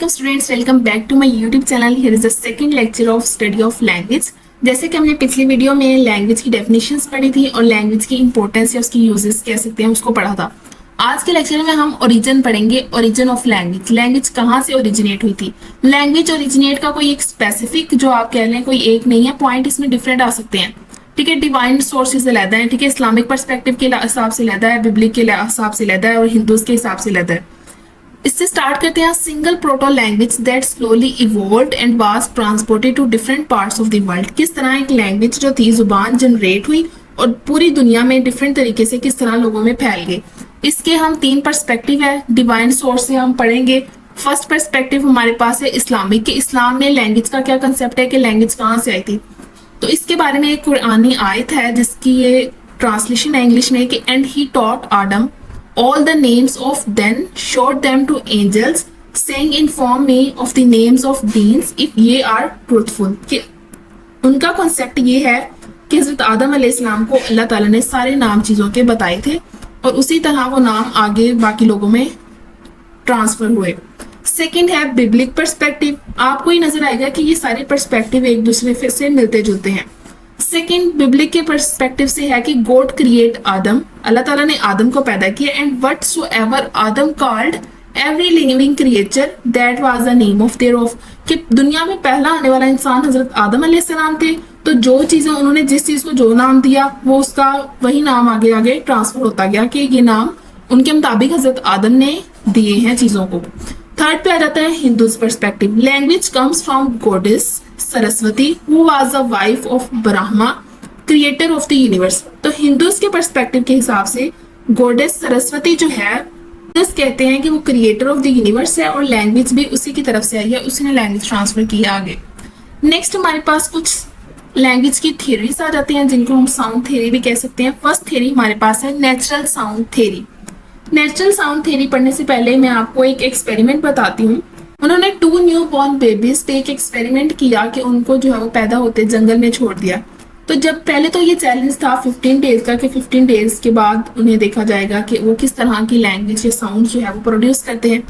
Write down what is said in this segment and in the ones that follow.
Welcome students, welcome back to my YouTube channel. Here is the second lecture of study of language. जैसे कि हमने पिछली video में language की definitions पढ़ी थी और लैंग्वेज की इंपॉर्टेंस या उसकी यूजेस कह सकते हैं उसको पढ़ा था। आज के लेक्चर में हम ओरिजिन पढ़ेंगे, ओरिजिन ऑफ लैंग्वेज। लैंग्वेज कहाँ से ओरिजिनेट हुई थी। लैंग्वेज ओरिजिनेट का कोई एक स्पेसिफिक जो आप कह लें कोई एक नहीं है, पॉइंट इसमें डिफरेंट आ सकते हैं। ठीक है, डिवाइन सोर्सेज से लेता है, ठीक है, इस्लामिक पर्सपेक्टिव के हिसाब से लेता है, बिब्लिक के हिसाब से लेता है और हिंदूज के हिसाब से लेता है। इससे स्टार्ट करते हैं। Single proto language that slowly evolved and was transported to different parts of the world. किस तरह एक लैंग्वेज जो थी, जुबान जनरेट हुई और पूरी दुनिया में डिफरेंट तरीके से किस तरह लोगों में फैल गई। इसके हम तीन पर्सपेक्टिव है, डिवाइन सोर्स से हम पढ़ेंगे। फर्स्ट पर्सपेक्टिव हमारे पास है इस्लामिक के, इस्लाम में लैंग्वेज का क्या कंसेप्ट है कि लैंग्वेज कहाँ से आई थी। तो इसके बारे में एक कुरानी आयत है जिसकी ये ट्रांसलेशन है इंग्लिश में कि and he taught Adam all the names of then showed them to angels saying inform me of the names of beings if ye are truthful। कि उनका कॉन्सेप्ट ये है कि हज़रत आदम अलैहिस्सलाम को अल्लाह ताला ने सारे नाम चीज़ों के बताए थे और उसी तरह वो नाम आगे बाकी लोगों में ट्रांसफर हुए। सेकंड है बिब्लिक पर्सपेक्टिव। आपको ही नजर आएगा कि ये सारे पर्सपेक्टिव एक दूसरे से मिलते जुलते हैं। सेकेंड बिब्लिक के पर्सपेक्टिव से है कि गॉड क्रिएट आदम, अल्लाह ताला ने आदम को पैदा किया and whatsoever Adam called every living creature that was the name of their of. कि दुनिया में पहला आने वाला इंसान हजरत आदम अलैहिस्सलाम थे, तो जो चीजें उन्होंने जिस चीज को जो नाम दिया वो उसका वही नाम आगे आगे ट्रांसफर होता गया कि ये नाम उनके मुताबिक हजरत आदम ने दिए हैं चीजों को। थर्ड पे आ जाता है Hindus perspective. Language comes from goddess Saraswati who was the wife of Brahma creator of the universe. तो हिंदूज के पर्सपेक्टिव के हिसाब से गॉडेस सरस्वती जो है कहते हैं कि वो क्रिएटर ऑफ द यूनिवर्स है और लैंग्वेज भी उसी की तरफ से आई है, उसी ने लैंग्वेज ट्रांसफर किया आगे। नेक्स्ट हमारे पास कुछ लैंग्वेज की थ्योरीज आ जाती हैं जिनको हम साउंड थ्योरी भी कह सकते हैं। फर्स्ट थ्योरी हमारे पास है natural sound theory. Natural sound theory पढ़ने से पहले मैं आपको एक एक्सपेरिमेंट बताती हूँ। उन्होंने 2 न्यू बॉर्न बेबीज पे एक एक्सपेरिमेंट किया कि उनको जो है वो पैदा होते जंगल में छोड़ दिया। तो जब पहले तो ये चैलेंज था 15 डेज का कि 15 डेज के बाद उन्हें देखा जाएगा कि वो किस तरह की लैंग्वेज या साउंड जो है वो प्रोड्यूस करते हैं।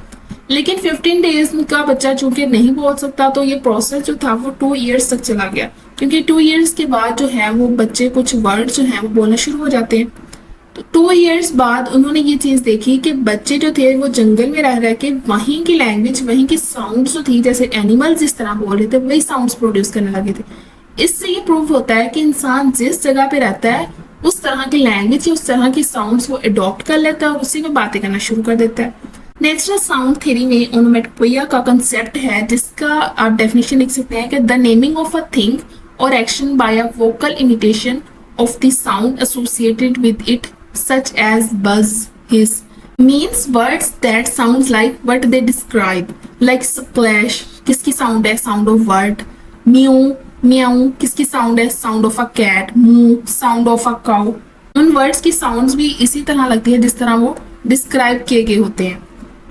लेकिन 15 डेज का बच्चा चूंकि नहीं बोल सकता तो ये प्रोसेस जो था वो 2 ईयर्स तक चला गया, क्योंकि 2 ईयर्स के बाद जो है वो बच्चे कुछ वर्ड जो है वो बोलना शुरू हो जाते हैं। तो 2 ईयर्स बाद उन्होंने ये चीज देखी कि बच्चे जो थे वो जंगल में रह के वहीं की लैंग्वेज, वहीं की साउंड जो थी, जैसे एनिमल्स जिस तरह बोल रहे थे वही साउंड्स प्रोड्यूस करने लगे थे। इससे ये प्रूव होता है कि इंसान जिस जगह पे रहता है उस तरह की लैंग्वेज या उस तरह की साउंड्स वो अडॉप्ट कर लेता है और उसी में बातें करना शुरू कर देता है। नेचुरल साउंड थ्योरी में ओनोमेटोपोइया का कंसेप्ट है जिसका आप डेफिनेशन लिख सकते हैं कि the naming of a thing or action by a vocal imitation of the sound associated with it such as buzz, hiss, means words that sounds like what they describe, like splash किसकी sound है, sound of word. mew, meow किसकी sound है, sound of a cat. moo, sound of a cow. उन words की sounds भी इसी तरह लगती है जिस तरह वो डिस्क्राइब किए गए होते हैं।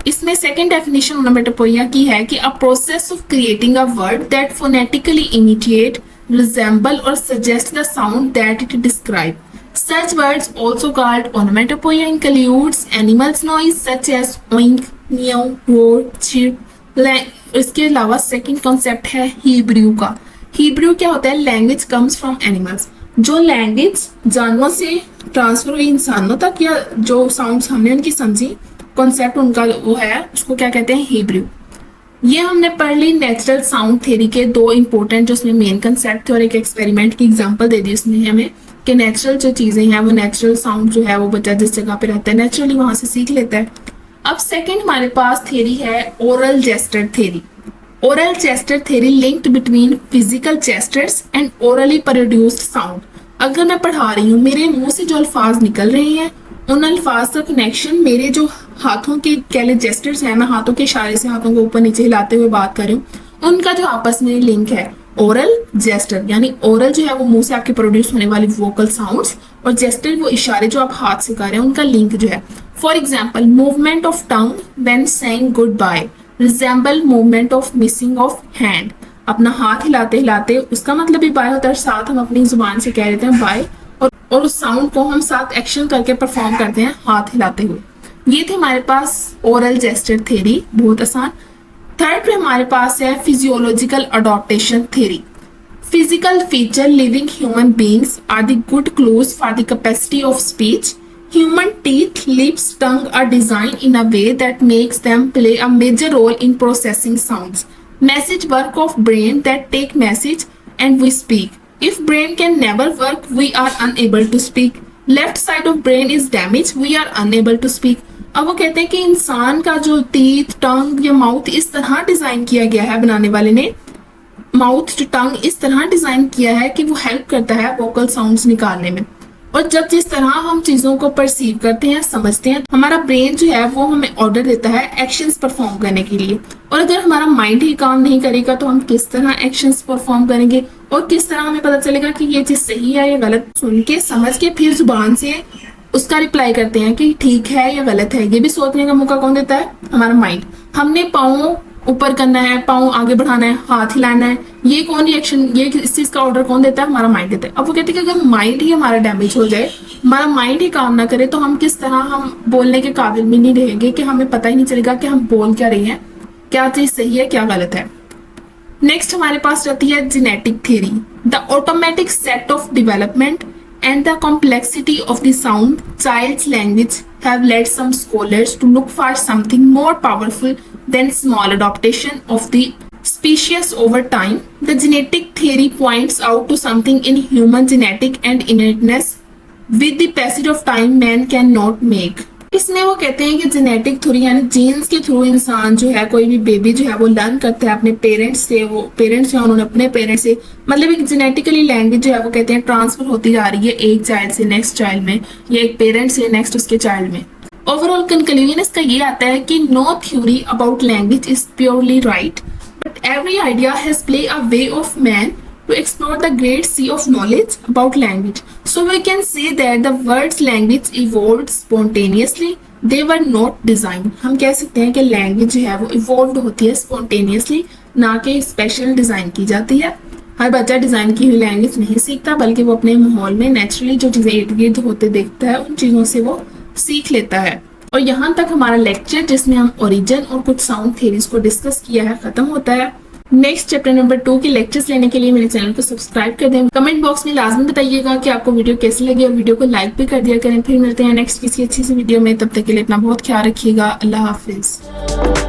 इसमें सेकेंड डेफिनेशन ओनोमेटोपोइया की है कि a process of creating a word that phonetically imitate, resemble or suggest the sound that it describe. Such words also called onomatopoeia includes animals noise such as oink, meow, roar, chirp. इसके अलावा second concept है Hebrew का। Hebrew क्या होता है, language comes from animals. जो language जानवरों से ट्रांसफर हुई इंसानों तक या जो साउंड्स हमने उनकी समझी, कॉन्सेप्ट उनका वो है, उसको क्या कहते हैं, हिब्रू। ये हमने पढ़ ली नेचुरल साउंड थ्योरी के 2 इंपॉर्टेंट जो उसमें मेन कंसेप्ट थे और एक एक्सपेरिमेंट की एग्जांपल दे दी उसने हमें कि नेचुरल जो चीजें हैं वो नेचुरल साउंड जो है वो बच्चा जिस जगह पे रहता है नेचुरली वहां से सीख लेता है। अब सेकंड हमारे पास थ्योरी है oral gesture theory. Oral gesture theory linked between physical gestures and orally produced sound. अगर मैं पढ़ा रही हूँ, मेरे मुंह से जो अल्फाज निकल रहे हैं उन अल्फाज का कनेक्शन मेरे जो हाथों के कैले जेस्चर्स हैं, मैं हाथों के इशारे से हाथों को ऊपर नीचे हिलाते हुए बात कर रही हूँ, उनका जो आपस में लिंक है ओरल जेस्टर। यानी ओरल जो है वो मुंह से आपके प्रोड्यूस होने वाली वोकल साउंड्स और जेस्टर वो इशारे जो आप हाथ से कर रहे हैं उनका लिंक जो है। For example movement of tongue when saying good bye resemble movement of missing of hand. अपना हाथ हिलाते हिलाते उसका मतलब भी बाय होता है, साथ हम अपनी जुबान से कह देते हैं बाय और उस साउंड को हम साथ एक्शन करके परफॉर्म करते हैं हाथ हिलाते हुए। ये थे हमारे पास ओरल जेस्चर थ्योरी, बहुत आसान। थर्ड पे हमारे पास है physiological adaptation theory. Physical feature living human beings are the good clues for the capacity of speech. Human teeth, lips, tongue are designed in a way that makes them play a major role in processing sounds. Message work of brain that take message and we speak. If brain can never work, we are unable to speak. Left side of brain is damaged, we are unable to speak. अब वो कहते हैं कि इंसान का जो teeth, टंग या mouth इस तरह डिजाइन किया गया है बनाने वाले ने, माउथ टू टंग इस तरह डिजाइन किया है कि वो हेल्प करता है वोकल साउंड्स निकालने में। और जब जिस तरह हम चीजों को परसीव करते हैं, समझते हैं, हमारा ब्रेन जो है वो हमें ऑर्डर देता है एक्शंस परफॉर्म करने के लिए। और अगर हमारा माइंड ही काम नहीं करेगा तो हम किस तरह एक्शंस परफॉर्म करेंगे और किस तरह हमें पता चलेगा कि ये चीज सही है या गलत। सुन के समझ के फिर जुबान से उसका रिप्लाई करते हैं कि ठीक है या गलत है। ये भी सोचने का मौका कौन देता है? हमारा माइंड। हमने पाँव ऊपर करना है, पाँव आगे बढ़ाना है, हाथ हिलाना है, ये कौन रिएक्शन, ये इस चीज का ऑर्डर कौन देता है? हमारा माइंड देता है। अब वो कहते हैं कि अगर माइंड ही हमारा डैमेज हो जाए, हमारा माइंड ही काम ना करे, तो हम किस तरह हम बोलने के काबिल भी नहीं रहेंगे कि हमें पता ही नहीं चलेगा कि हम बोल क्या रहे हैं, क्या चीज सही है क्या गलत है। नेक्स्ट हमारे पास रहती है genetic theory. The automatic set of development and the complexity of the sound child's language have led some scholars to look for something more powerful than small adaptation of the species over time. The genetic theory points out to something in human genetic and innateness with the passage of time man cannot make. इसमें वो कहते हैं कि genetic through यानी jeans के through इंसान जो है, कोई भी बेबी जो है वो लर्न करता है अपने पेरेंट्स से, वो पेरेंट्स हैं उन्होंने अपने पेरेंट्स से, मतलब एक जेनेटिकली लैंग्वेज जो है वो कहते हैं ट्रांसफर होती जा रही है एक चाइल्ड से नेक्स्ट चाइल्ड में, या एक पेरेंट से नेक्स्ट उसके चाइल्ड में। ओवरऑल कंक्लूजन इसका ये आता है कि no theory about language is purely right, but every idea has play a way of man to explore the great sea of knowledge about language. So we can say that the words language evolved spontaneously. They were not designed. हम कह सकते हैं कि language जो है वो evolve होती है स्पॉन्टेनियसली, ना कि स्पेशल डिजाइन की जाती है। हर बच्चा डिजाइन की हुई लैंग्वेज नहीं सीखता, बल्कि वो अपने माहौल में नेचुरली जो चीजें इर्द गिर्द होते देखता है उन चीजों से वो सीख लेता है। और यहाँ तक हमारा लेक्चर जिसमें हम ओरिजिन और कुछ साउंड थ्योरीज को डिस्कस किया है खत्म होता है। नेक्स्ट चैप्टर नंबर 2 के लेक्चर्स लेने के लिए मेरे चैनल को सब्सक्राइब कर दें। कमेंट बॉक्स में लाजमी बताइएगा कि आपको वीडियो कैसी लगी और वीडियो को लाइक भी कर दिया करें। फिर मिलते हैं नेक्स्ट किसी अच्छी सी वीडियो में, तब तक के लिए अपना बहुत ख्याल रखिएगा। अल्लाह हाफिज।